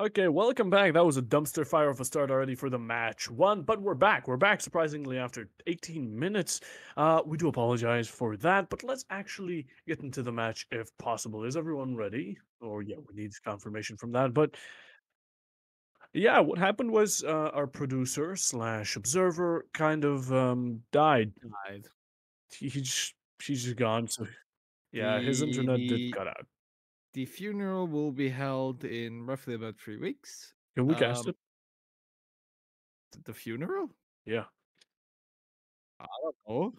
Okay, welcome back. That was a dumpster fire of a start already for the match one, but we're back. We're back surprisingly after 18 minutes. We do apologize for that, but let's actually get into the match if possible. Is everyone ready? Or yeah, we need confirmation from that. But yeah, what happened was our producer slash observer kind of died. Died. She's just gone. So yeah, his The internet did the cut out. the funeral will be held in roughly about 3 weeks. Can we cast Um, it? the funeral? Yeah. I don't know.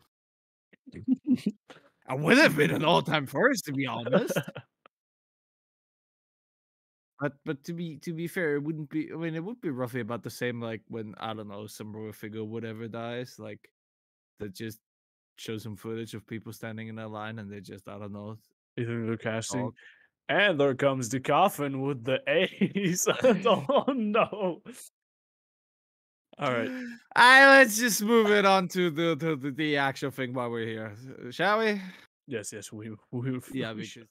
I would have been an all-time first, to be honest. But to be fair, it wouldn't be. I mean, it would be roughly about the same, like when I don't know some royal figure, whatever dies, like that just show some footage of people standing in a line and they just I don't know You think they're casting? talk. And there comes the coffin with the A's. Oh no. All right. Let's just move it on to the actual thing while we're here, shall we? Yes, yes, we Yeah, we should. because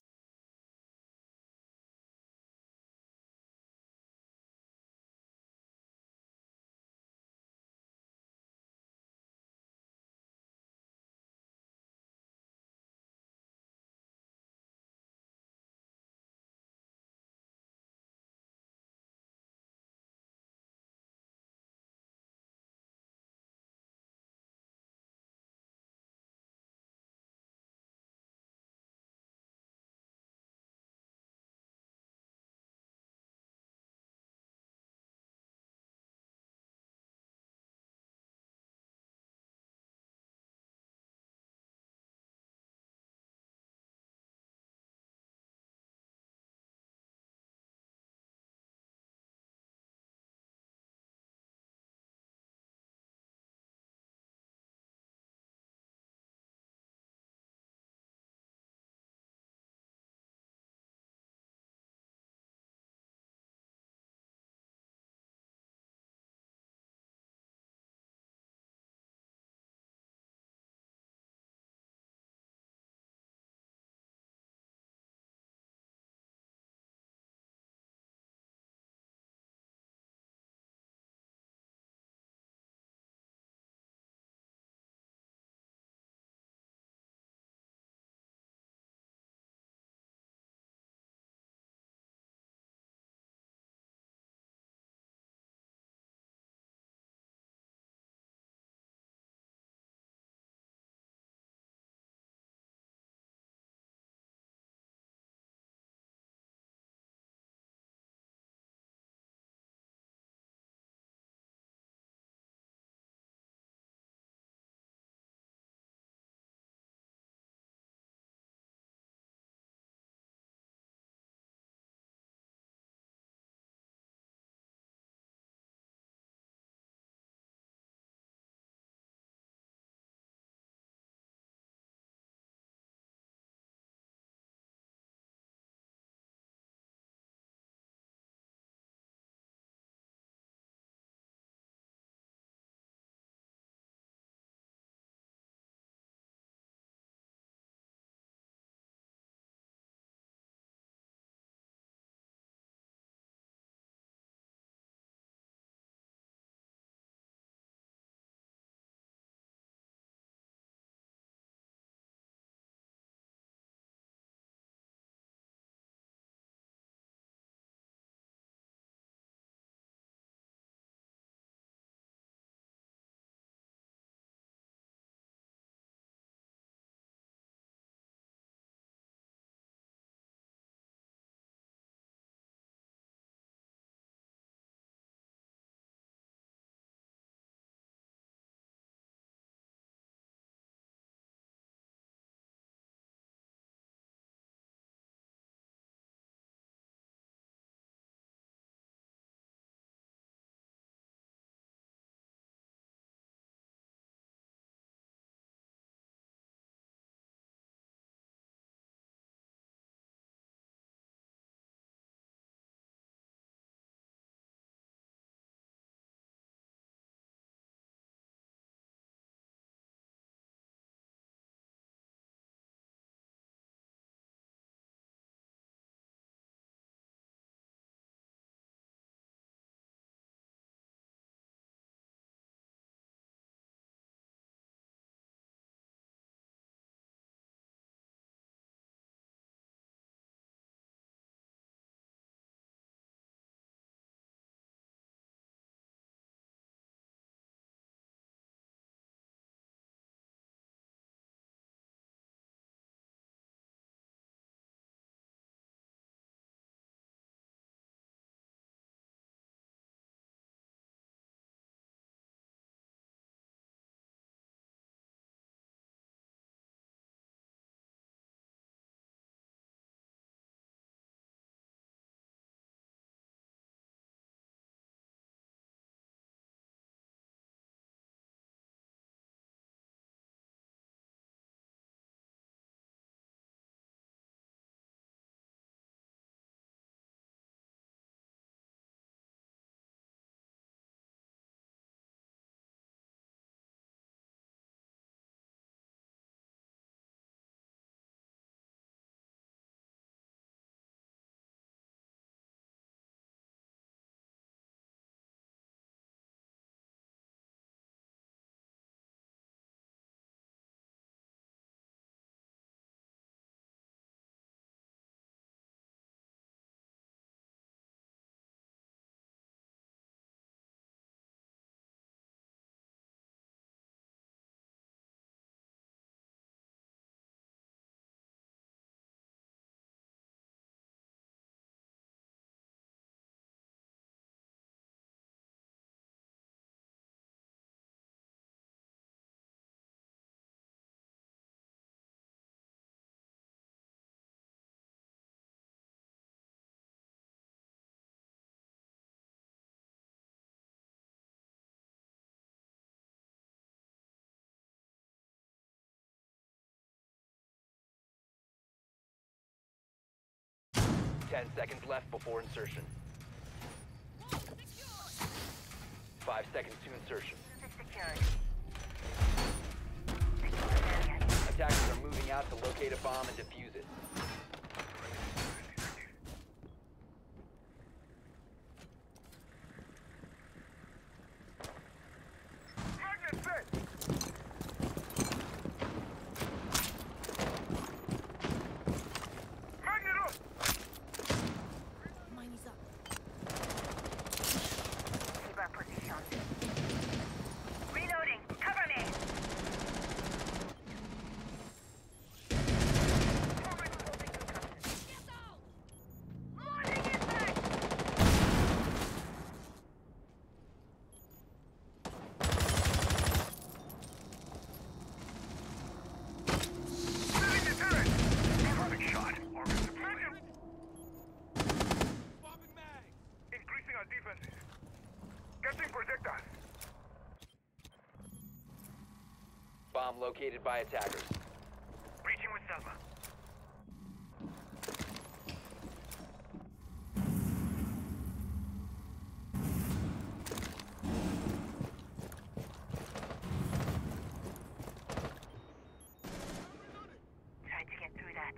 10 seconds left before insertion. 5 seconds to insertion. Attackers are moving out to locate a bomb and defuse it. Bomb located by attackers. Reaching with Selma. Try to get through that.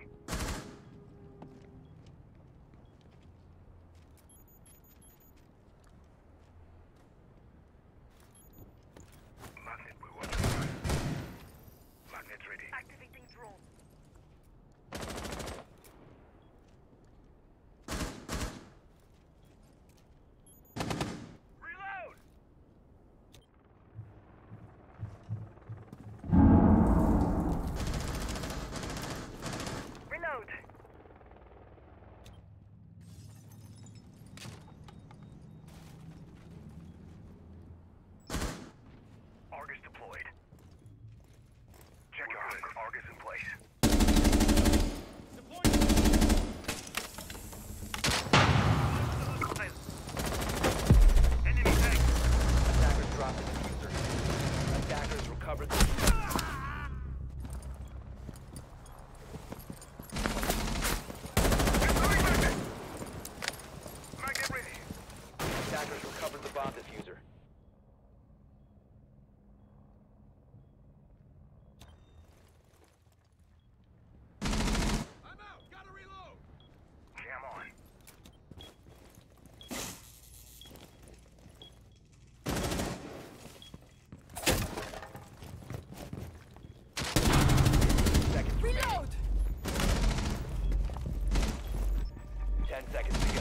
Activating drone. Reload! Reload! Argus deployed. Check out Argus in place. Enemy tank. Attackers dropped the diffuser. Attackers recovered the diffuser. Magnet ready. Attackers recovered the bomb diffuser. I'm out. Gotta reload. Jam on. Seconds reload. 10 seconds to go.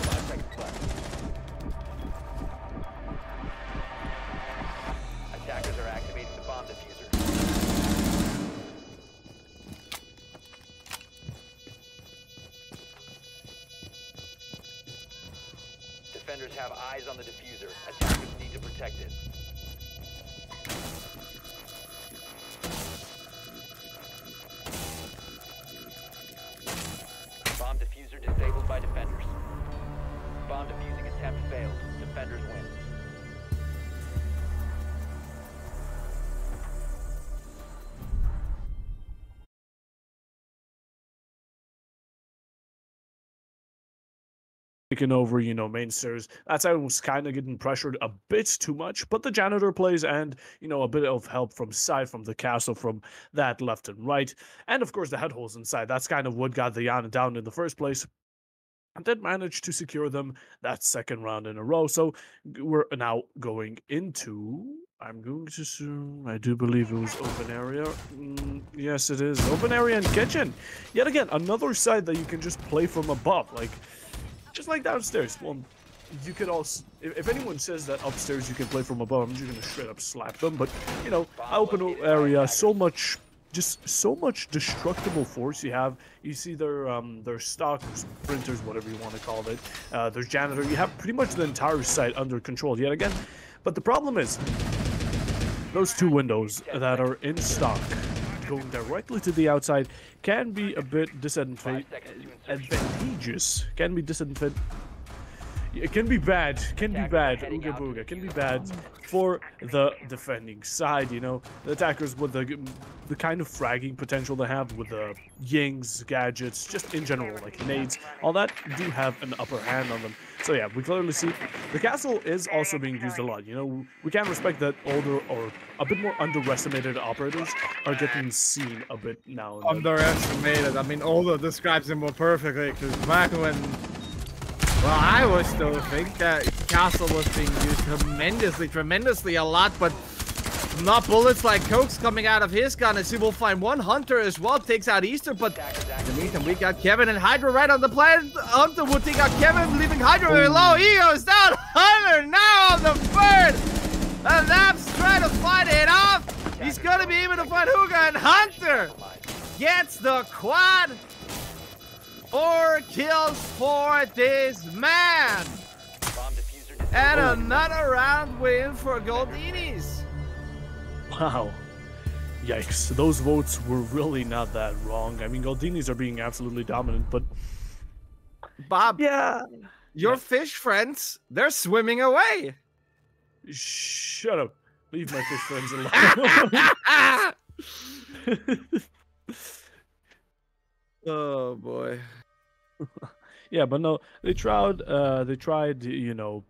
5 seconds left. Attackers are activating the bomb diffuser. Defenders have eyes on the diffuser. Attackers need to protect it. Bomb diffuser disabled by defenders. Bomb defusing attempt failed. Defenders win. Taking over, main stairs. That's how I was kind of getting pressured a bit too much, but the janitor plays and, a bit of help from side, from the castle, from that left and right. And of course, the head holes inside. That's kind of what got the Yana down in the first place. And then managed to secure them that second round in a row. So we're now going into, I'm going to assume, I do believe it was open area. Yes, it is. Open area and kitchen. Yet again, another side that you can just play from above. Just like downstairs. Well, you could also, if anyone says that upstairs you can play from above, I'm just gonna straight up slap them. But open area, so much destructible force you have. You see their stock sprinters, whatever you want to call it. There's janitor. You have pretty much the entire site under control yet again. But the problem is those two windows that are in stock, going directly to the outside, can be a bit disadvantageous. Can be disadvantageous. it can be bad. Can be bad. Ooga booga. Can be bad for the defending side. You know, the attackers with the kind of fragging potential they have with the yings, gadgets, just in general, like nades, all that do have an upper hand on them. So yeah, we clearly see the castle is also being used a lot. You know, we can respect that older or a bit more underestimated operators are getting seen a bit now. And then. Underestimated. I mean, Older describes him more perfectly because back when, well, I was still think that castle was being used tremendously a lot, but not bullets like Cokes coming out of his gun, as he will find one Hunter as well, takes out Easter, but beneath him we got Kevin and Hydra right on the planet. Hunter would take out Kevin, leaving Hydra very low. He goes down. Hunter now on the bird. And Naps trying to fight it off. He's gonna be able to find Huga, and Hunter gets the quad. 4 kills for this man. And another round win for Goldinis. Wow. Yikes. Those votes were really not that wrong. I mean, Goldinis are being absolutely dominant, but... Bob, yeah. Your fish friends, they're swimming away. Shut up. Leave my fish friends alone. Oh, boy. Yeah, but no, they tried, you know,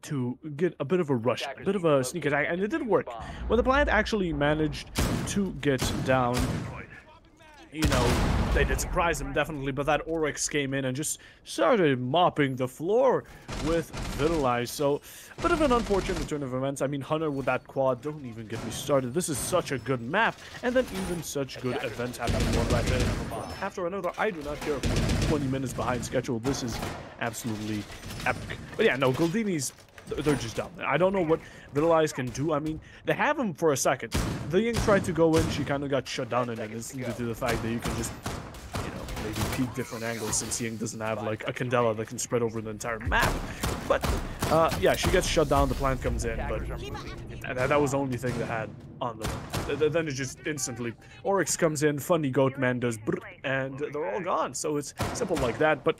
to get a bit of a rush, a bit of a sneak attack, and it did work. When the plant actually managed to get down, you know, they did surprise him, definitely, but that Oryx came in and just started mopping the floor with Vitalize. So, a bit of an unfortunate turn of events. I mean, Hunter with that quad, don't even get me started. This is such a good map, and then even such good events happening one right after another. I do not care if 20 minutes behind schedule. This is absolutely epic. But yeah, no, Goldinis, they're just down there. I don't know what Vitalize can do. I mean, they have him for a second. The Ying tried to go in. She kind of got shut down in an instant due to the fact that you can just, you know, maybe peek different angles since Ying doesn't have, like, a Candela that can spread over the entire map. But, yeah, she gets shut down. The plant comes in, but that was the only thing they had on them. Then it just instantly, Oryx comes in, Funny Goat Man does brr, and they're all gone. So it's simple like that. But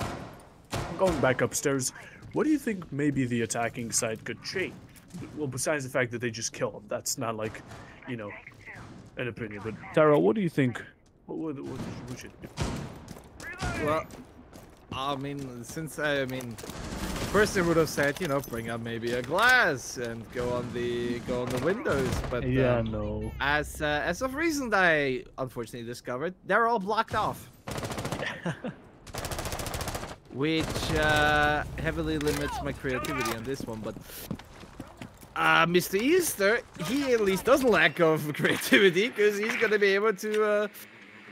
going back upstairs, what do you think maybe the attacking side could change? Well, besides the fact that they just kill him, that's not like, you know, an opinion. But Tara, what do you think? What should do? Well, I mean, first they would have said, you know, bring up maybe a glass and go on the windows. But yeah, no. As of recent, I unfortunately discovered they're all blocked off. Which heavily limits my creativity on this one, but Mr. Easter, he at least doesn't lack of creativity because he's gonna be able to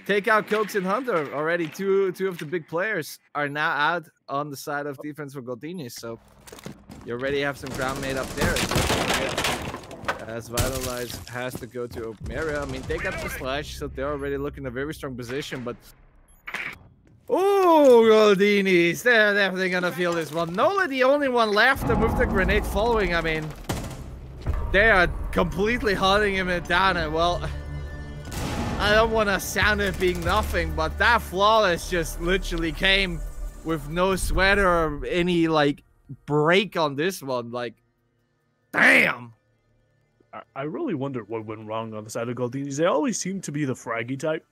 take out Cokes and Hunter. Already two of the big players are now out on the side of defense for Goldinis, so you already have some ground made up there. As Vitalize has to go to open area. I mean, they got the slash, so they're already looking in a very strong position, but oh, Goldinis, they're definitely gonna feel this one. Nola, the only one left to move the grenade following. I mean, they are completely hunting him down, and well, I don't want to sound it being nothing, but that flawless just literally came with no sweat or any, like, break on this one. Like, damn. I really wonder what went wrong on the side of Goldinis. They always seem to be the fraggy type.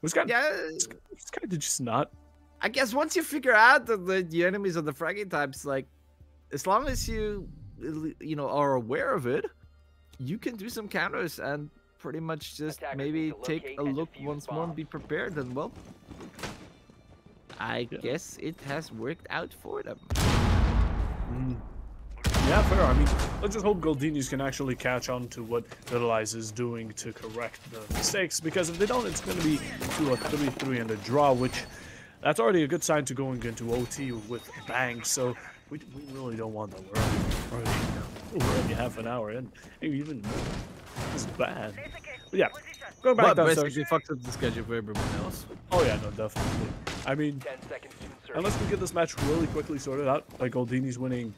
It's kind of just not. I guess once you figure out that the enemies are the fraggy types, like, as long as you know, are aware of it, you can do some counters and pretty much just maybe take a look once more and be prepared. And well, I guess it has worked out for them. Yeah, fair. I mean, let's just hope Goldinis can actually catch on to what Vitalize is doing to correct the mistakes, because if they don't, it's going to be to a 3-3 and a draw, which that's already a good sign to going into OT with bang. So we really don't want that. We're already half an hour in. Even this is bad. But yeah, going back downstairs. Basically fucked up the schedule for everyone else. Oh yeah, no, definitely. I mean, unless we get this match really quickly sorted out by Goldinis winning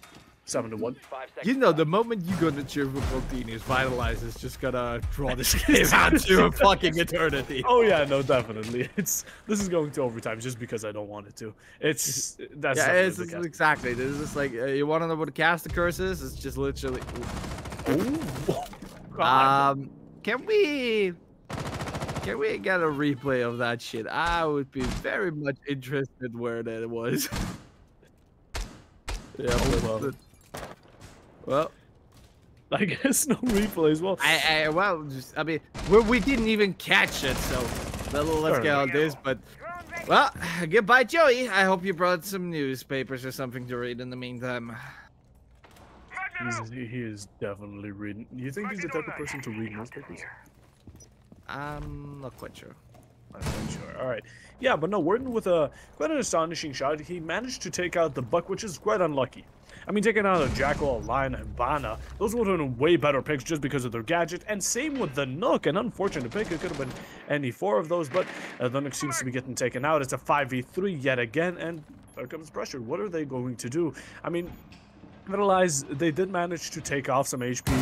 7-1. 5 seconds. You know, the moment you go to cheer for Goldinis, Vitalize is just gonna draw this game out to a fucking eternity. Oh yeah, no, definitely. This is going to overtime just because I don't want it to. That's Yeah, definitely it's the just case. exactly. This is just like you want to know what a caster curse is? It's just literally. Oh, God. Can we get a replay of that shit? I would be very much interested where that was. Yeah, well. well, I guess no replay as well. I mean, we didn't even catch it, so let's Fair get on this. But well, goodbye, Joey. I hope you brought some newspapers or something to read in the meantime. He is definitely reading. You think he's the type of person to read newspapers? I'm not quite sure. I'm not sure. All right. Yeah, but no, Worden with quite an astonishing shot. He managed to take out the Buck, which is quite unlucky. I mean, taking out a Jackal, a Lion, and Bana, those would have been way better picks just because of their gadget. And same with the Nook, an unfortunate pick. It could have been any 4 of those, but the Nook seems to be getting taken out. It's a 5v3 yet again, and there comes pressure. What are they going to do? I mean, Vitalize, they did manage to take off some HP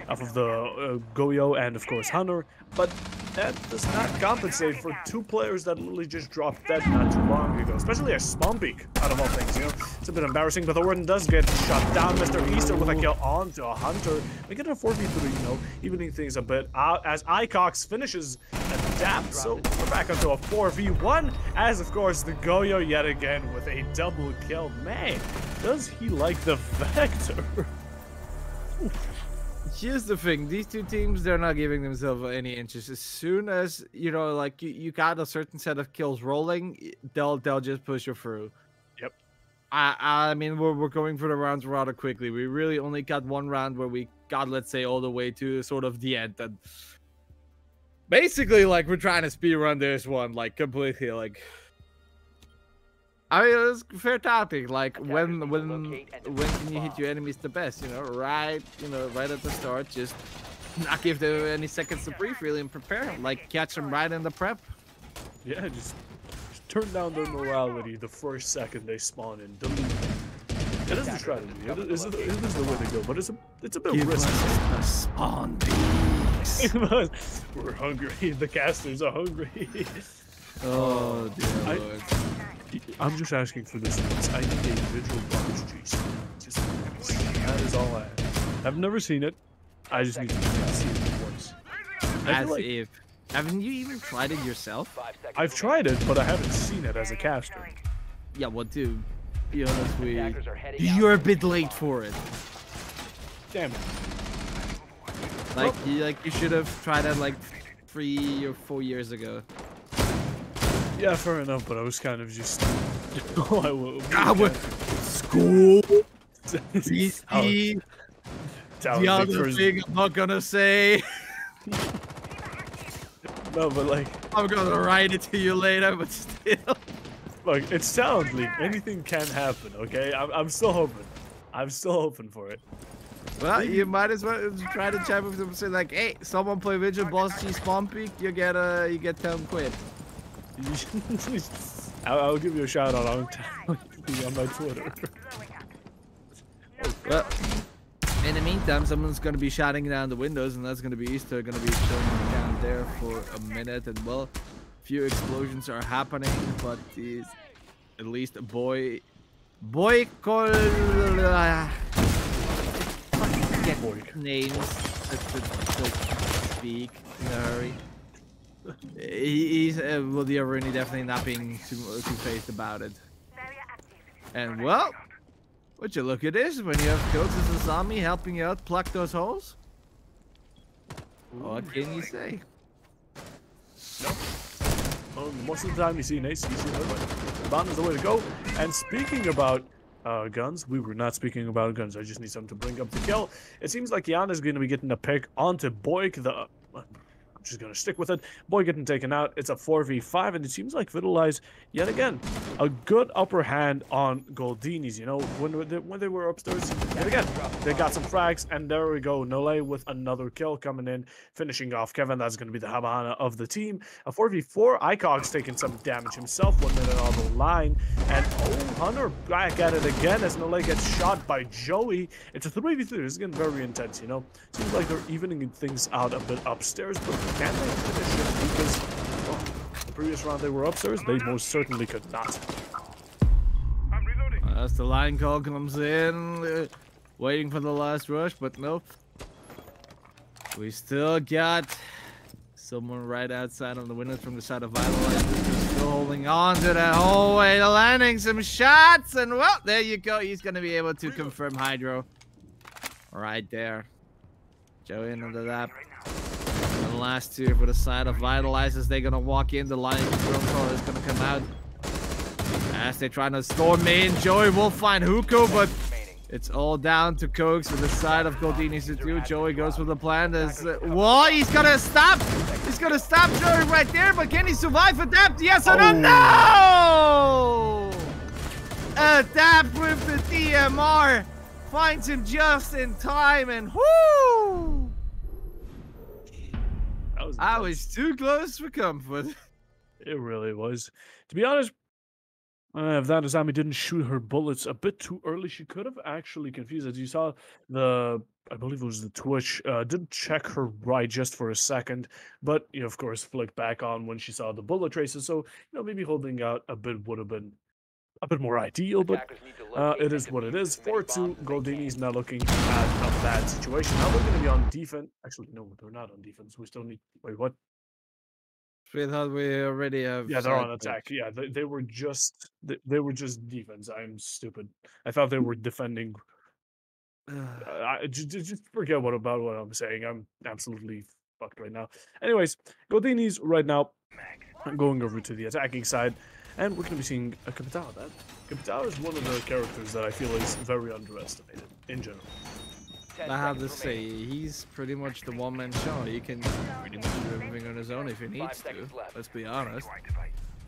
off of the Goyo and, of course, Hunter, but that does not compensate for 2 players that literally just dropped dead not too long ago, especially a Spawn Peak, out of all things, you know? It's a bit embarrassing, but the Warden does get shot down. Mr. Easter with a kill onto a Hunter. We get a 4v3, you know, evening things a bit out as Icox finishes adapt, so we're back onto a 4v1, as, of course, the Goyo yet again with a double kill. Man, does he like the Vector? Here's the thing, these two teams, they're not giving themselves any inches. As soon as, you know, like you got a certain set of kills rolling, they'll just push you through. Yep. I mean, we're going through the rounds rather quickly. We really only got one round where we got, let's say, all the way to sort of the end. And basically, like, we're trying to speedrun this one, like, completely, like... I mean, it's a fair topic. Like, when can you hit your enemies the best? You know, right at the start. Just not give them any seconds to breathe, really, and prepare. Like, catch them right in the prep. Yeah, just turn down their morality the first second they spawn in. Delete. It is the strategy. It is the way to go, but it's a bit risky. The spawn beast. We're hungry. The casters are hungry. Oh dear Lord. I'm just asking for this once. I need a visual box chase. Just that is all I have. I've never seen it. I just need to see it once. As if. Haven't you even tried it yourself? I've tried it, but I haven't seen it as a caster. Yeah, well, to be honest with you, you're a bit late for it. Damn it. Like, you should have tried it like 3 or 4 years ago. Yeah, fair enough, but I was kind of just... I will... School! PC! The other thing I'm not gonna say. No, but like... I'm gonna write it to you later, but still. Look, it's Talent League. Anything can happen, okay? I'm still hoping. I'm still hoping for it. Well, you might as well try to chat with them and say like, hey, someone play Vigil Boss G Spawn Peak, you get 10 quid. I'll give you a shout out on my Twitter. Well, in the meantime, someone's gonna be shutting down the windows, and that's gonna be Easter, gonna be chilling down there for a minute, and well, a few explosions are happening, but he's at least a boy called names to speak in a hurry. He's well, the Aruni definitely not being too faced about it. And well, would you look at this when you have Coach as a zombie helping you out plug those holes? What can you say? Nope. Well, most of the time you see an ace, you see another one. Bomb is the way to go. And speaking about guns, we were not speaking about guns. I just need something to bring up the kill. It seems like Jan is going to be getting a pick onto Boyk. I'm just going to stick with it. Boy getting taken out. It's a 4v5, and it seems like Vitalize, yet again, a good upper hand on Goldinis. You know, when they were upstairs, yet again, they got some frags, and there we go. Nole with another kill coming in, finishing off Kevin. That's going to be the Habana of the team. A 4v4, Icog's taking some damage himself, 1 minute on the line, and Hunter back at it again as Nole gets shot by Joey. It's a 3v3. This is getting very intense, you know. Seems like they're evening things out a bit upstairs, but can they finish it? Because, well, the previous round they were upstairs, they most certainly could not. I'm reloading. As the line call comes in, waiting for the last rush, but nope. We still got someone right outside on the windows from the side of Vitalize. Still holding on to that hallway, landing some shots, and well, there you go. He's gonna be able to confirm Hydro right there. Joey into that. And the last two for the side of Vitalize as they're gonna walk in. The line drone call is gonna come out as they try to storm in. Joey will find Huko, but it's all down to Cokes for the side of Goldinis to do. Joey goes for the plan. Whoa, he's gonna stop. He's gonna stop Joey right there, but can he survive Adapt? Yes or no? No! Adapt with the DMR. Finds him just in time, and whoo! I was too close for comfort. It really was. To be honest, if that Azami didn't shoot her bullets a bit too early, she could have actually confused. As you saw, I believe it was the Twitch, didn't check her right just for a second, but, you know, of course, flicked back on when she saw the bullet traces. So, you know, maybe holding out a bit would have been a bit more ideal, but it is what it is. 4-2, Goldinis now looking at a bad situation. Now they're going to be on defense. Actually, no, they're not on defense. We still need... Wait, what? We thought we already have... Yeah, they're on attack. Yeah, they were just... They were just defense. I'm stupid. I thought they were defending. Just forget about what I'm saying. I'm absolutely fucked right now. Anyways, Goldinis right now going over to the attacking side. And we're going to be seeing a Capital. Capital is one of the characters that I feel is very underestimated in general. I have to say, he's pretty much the one-man show. He can pretty much do everything on his own if he needs to. Let's be honest.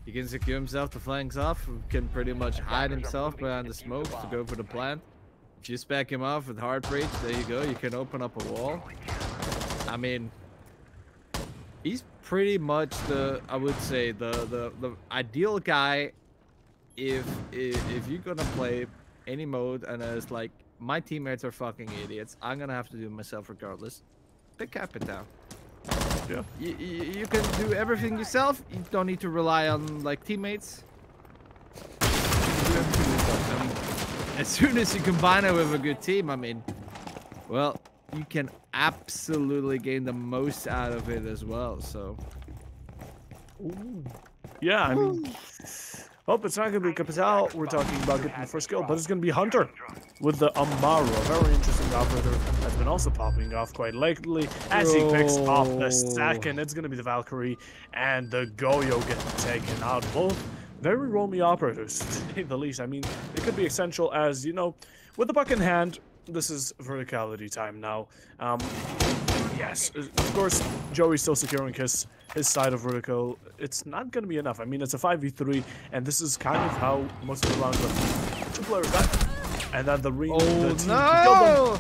He can secure himself the flanks off, can pretty much hide himself behind the smoke to go for the plant. If you spec him off with hard breach, there you go. You can open up a wall. I mean, he's pretty much I would say the ideal guy if you're gonna play any mode and it's like my teammates are fucking idiots, I'm gonna have to do it myself regardless. Pick Capital. Yeah. You can do everything yourself. You don't need to rely on like teammates. You can do everything yourself. And as soon as you combine it with a good team, I mean, well, you can absolutely gain the most out of it as well. So, ooh. Yeah, I mean, well, it's not going to be Capital. We're talking about getting the first kill, but it's going to be Hunter with the Amaru, a very interesting operator that's been also popping off quite lately as he picks off the second. It's going to be the Valkyrie and the Goyo getting taken out. Both very roamy operators, to say the least. I mean, it could be essential as, you know, with the puck in hand, this is verticality time now. Yes, of course, Joey's still securing his side of vertical. It's not going to be enough. I mean, it's a 5v3, and this is kind of how most of the rounds go. Two players back, and then the team killed them.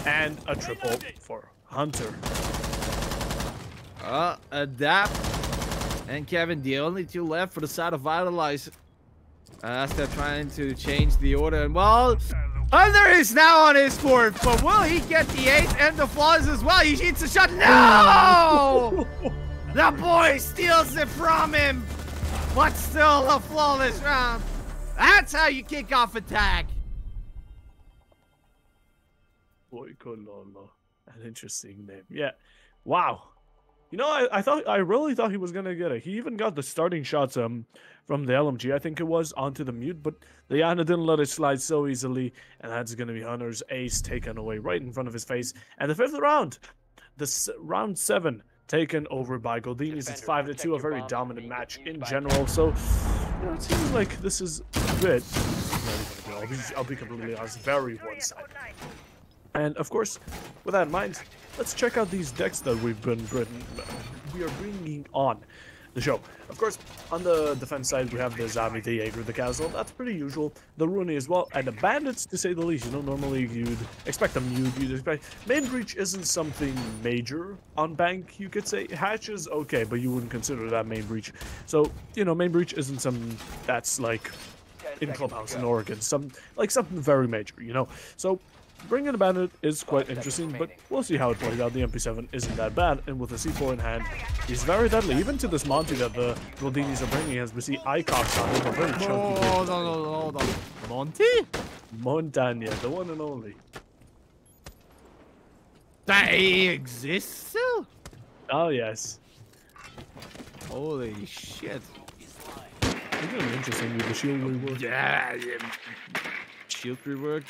And a triple for Hunter. Adapt and Kevin, the only two left for the side of Vitalize. As they're trying to change the order, and well, Hunter is now on Esports, but will he get the 8 and the flaws as well? He shoots a shot. No! The boy steals it from him, but still a flawless round. That's how you kick off attack. Boy Cololo, an interesting name. Yeah, wow. You know, I really thought he was gonna get it. He even got the starting shots from the LMG, I think it was, onto the mute, but Liana didn't let it slide so easily, and that's gonna be Hunter's ace taken away right in front of his face. And the 5th round, round 7, taken over by Goldinis. It's 5-2, a very dominant match in general. So, you know, it seems like this is a bit. I'll be completely honest, very one-sided. And of course, with that in mind, let's check out these decks that we are bringing on the show. Of course, on the defense side, we have the Zombie, the Jaeger, the Castle. That's pretty usual. The Rooney as well, and the Bandits, to say the least. You know, normally you'd expect them. You'd expect Main Breach isn't something major on Bank, you could say. Hatch is okay, but you wouldn't consider that Main Breach. So, you know, Main Breach isn't something that's like in Clubhouse in Oregon, something very major, you know. So bringing a Bandit is quite interesting, but we'll see how it plays out. The MP7 isn't that bad, and with a C4 in hand, he's very deadly. Even to this Monty that the Goldinis are bringing, as we see Icox on him, a very chunky. Hold on. Monty? Montagna, the one and only. They exist still? Oh yes. Holy shit. It's gonna be interesting with the shield rework. Yeah. Shield rework?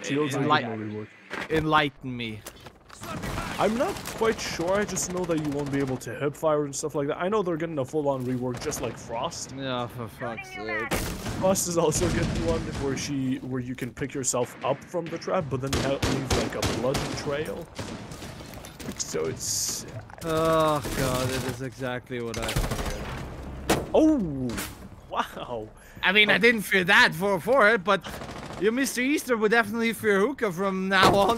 Shields rework. Enlighten me. I'm not quite sure. I just know that you won't be able to hip fire and stuff like that. I know they're getting a full-on rework, just like Frost. Yeah, for fuck's sake. Frost is also getting one where you can pick yourself up from the trap, but then leave like a blood trail. So it's. Oh god, it is exactly what I feared. Oh, wow. I mean, I didn't fear that for it, but you, Mr. Easter, would definitely fear Hookah from now on.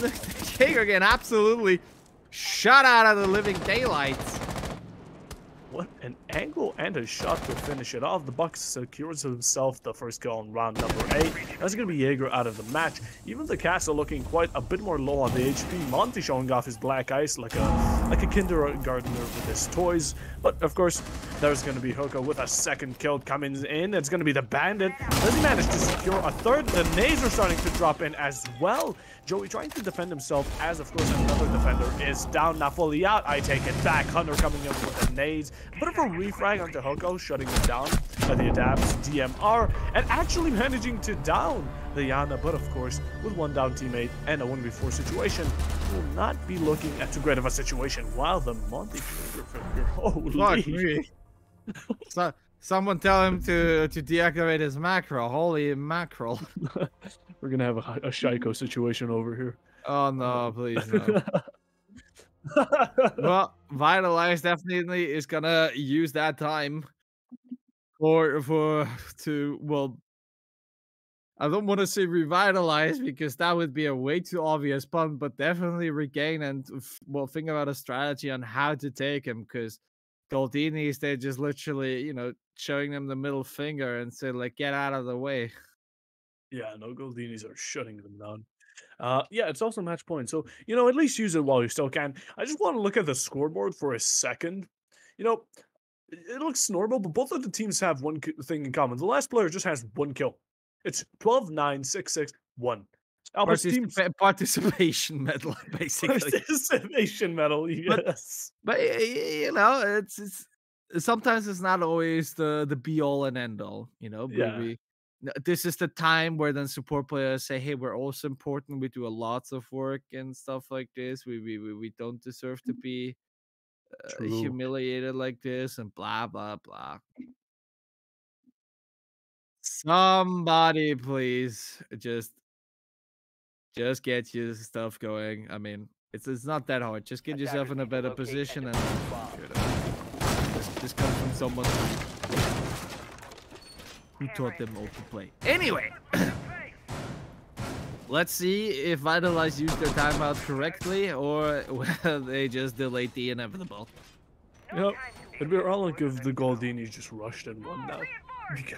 Jaeger can absolutely shut out of the living daylights. What an angle and a shot to finish it off. The Bucks secures himself the first kill on round number 8. That's going to be Jaeger out of the match. Even the Castle looking quite a bit more low on the HP. Monty showing off his black ice like a kindergartner with his toys. But of course, there's going to be Hookah with a second kill coming in. It's going to be the Bandit. Does he manage to secure a third? The nades are starting to drop in as well. Joey trying to defend himself as, of course, another defender is down, not fully out. I take it back. Hunter coming in with the nades. A bit of a refrag onto Hoko, shutting him down by the adapts, DMR, and actually managing to down the Yana. But of course, with one down teammate and a 1v4 situation, will not be looking at too great of a situation. While the Monty finger, holy. So, someone tell him to deactivate his macro. Holy mackerel. We're gonna have a Shaiko situation over here. Oh no, please no. Well, Vitalize definitely is gonna use that time well, I don't want to say revitalize because that would be a way too obvious pun, but definitely regain and think about a strategy on how to take him, because Goldinis, they're just literally, you know, showing them the middle finger and say like, get out of the way. Yeah, no, Goldinis are shutting them down. Yeah, it's also match point. So, you know, at least use it while you still can. I just want to look at the scoreboard for a second. You know, it looks normal, but both of the teams have one thing in common. The last player just has one kill. It's 12-9, 6-6, 1. Albert's team's participation medal, basically. Participation medal, yes. But you know, it's sometimes it's not always the be all and end all. You know, Yeah. this is the time where then support players say, "Hey, we're also important. We do a lots of work and stuff like this. We don't deserve to be humiliated like this," and blah blah blah. Somebody, please, just get your stuff going. I mean, it's not that hard. Just get yourself in a better position, and this comes from someone who taught them all to play. Anyway, let's see if Vitalize used their timeout correctly or whether they just delayed the inevitable. Yep. It'd be ironic if the Goldinis just rushed and won now. It'd be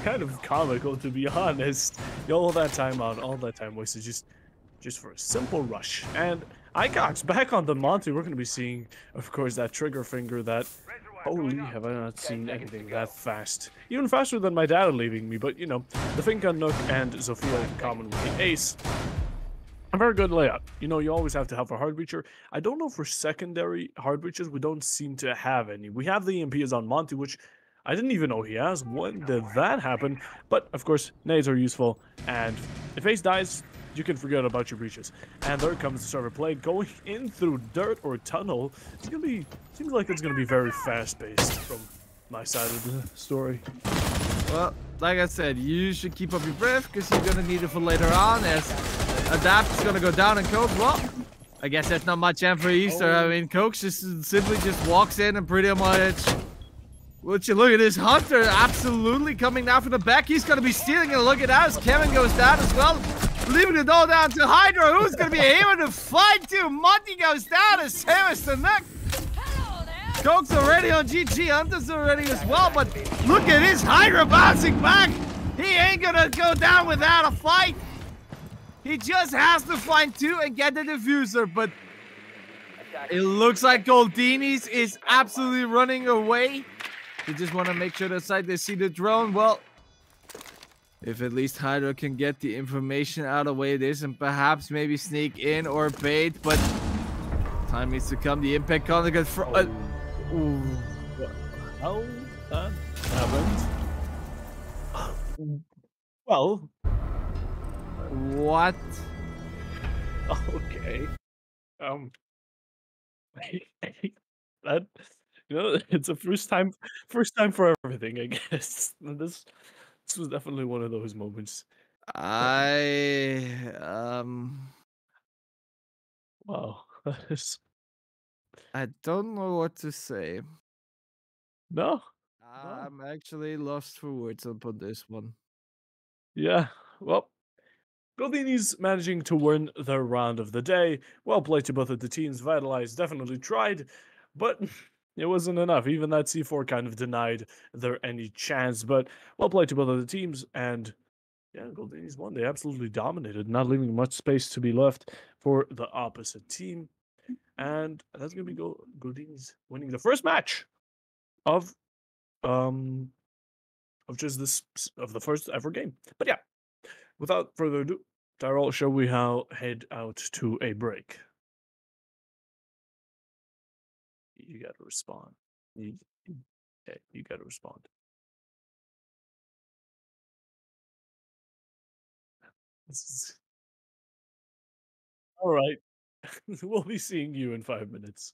kind of comical, to be honest. All that time out, all that time wasted just for a simple rush. And Icox back on the Monty. We're going to be seeing, of course, that trigger finger that, holy, have I not seen anything that fast. Even faster than my dad leaving me, but, you know, the Finka, Nook, and Zofia in common with the Ace. A very good layout. You know, you always have to have a hard breacher. I don't know for secondary hard breachers, we don't seem to have any. We have the EMPs on Monty, which I didn't even know he has. When did that happen? But, of course, nades are useful. And if Ace dies, you can forget about your breaches. And there comes the server play going in through dirt or tunnel. It's going to be, seems like it's going to be very fast-paced from my side of the story. Well, like I said, you should keep up your breath because you're going to need it for later on, as Adapt is gonna go down, and Coke, well, I guess there's not much M for Easter. I Oh. mean, Coke just simply just walks in and pretty much. Would you look at this Hunter absolutely coming down from the back? He's gonna be stealing, and look at that as Kevin goes down as well, leaving it all down to Hydra, who's gonna be able to fight too. Monty goes down as same as the neck. Coke's already on GG, Hunter's already as well, but look at this Hydra bouncing back. He ain't gonna go down without a fight. He just has to find 2 and get the diffuser, but it looks like Goldinis is absolutely running away. They just want to make sure that side they see the drone. Well, if at least Hydra can get the information out of the way it is and perhaps maybe sneak in or bait, but time needs to come. The impact can't get ooh. How that happened? Well, What? okay. That it's a first time for everything, I guess. This was definitely one of those moments. Wow. I don't know what to say. No. I'm actually lost for words upon this one. Yeah. Well, Goldinis managing to win their round of the day. Well played to both of the teams. Vitalize definitely tried, but it wasn't enough. Even that C4 kind of denied there any chance. But well played to both of the teams, and yeah, Goldinis won. They absolutely dominated, not leaving much space to be left for the opposite team. And that's gonna be Goldinis winning the first match of just this of the first ever game. But yeah, without further ado, Tyrell, shall we head out to a break? You gotta respond. Okay, you gotta respond. This is all right. We'll be seeing you in 5 minutes.